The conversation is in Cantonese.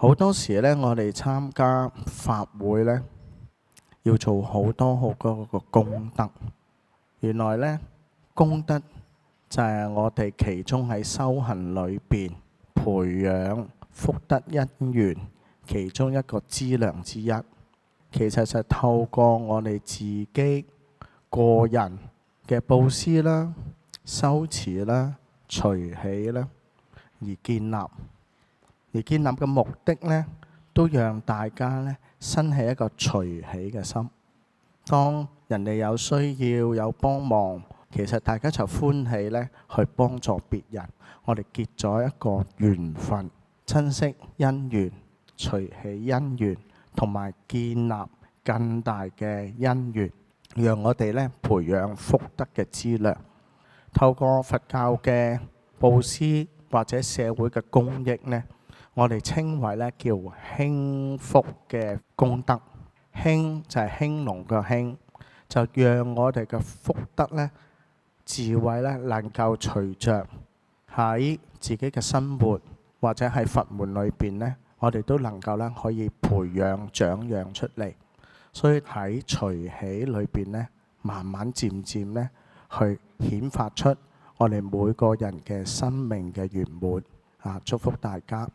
好多時咧，我哋參加法會咧，要做好多個功德。原來咧，功德就係我哋其中喺修行裏邊培養福德因緣其中一個資糧之一。其實就透過我哋自己個人嘅布施啦、修持啦、隨喜啦而建立。而建立嘅目的呢，都讓大家呢生起一個隨喜嘅心。當人哋有需要、有幫忙，其實大家就歡喜呢去幫助別人。我哋結咗一個緣分，珍惜因緣、隨喜因緣，同埋建立更大嘅因緣，讓我哋呢培養福德嘅資糧。透過佛教嘅布施或者社會嘅公益呢，我哋稱為咧叫興福嘅功德。興就係興隆嘅興，就讓我哋嘅福德咧、智慧咧，能夠隨着喺自己嘅生活或者喺佛門裏邊咧，我哋都能夠咧可以培養長養出嚟。所以喺隨喜裏邊咧，慢慢漸漸咧去顯發出我哋每個人嘅生命嘅圓滿。祝福大家。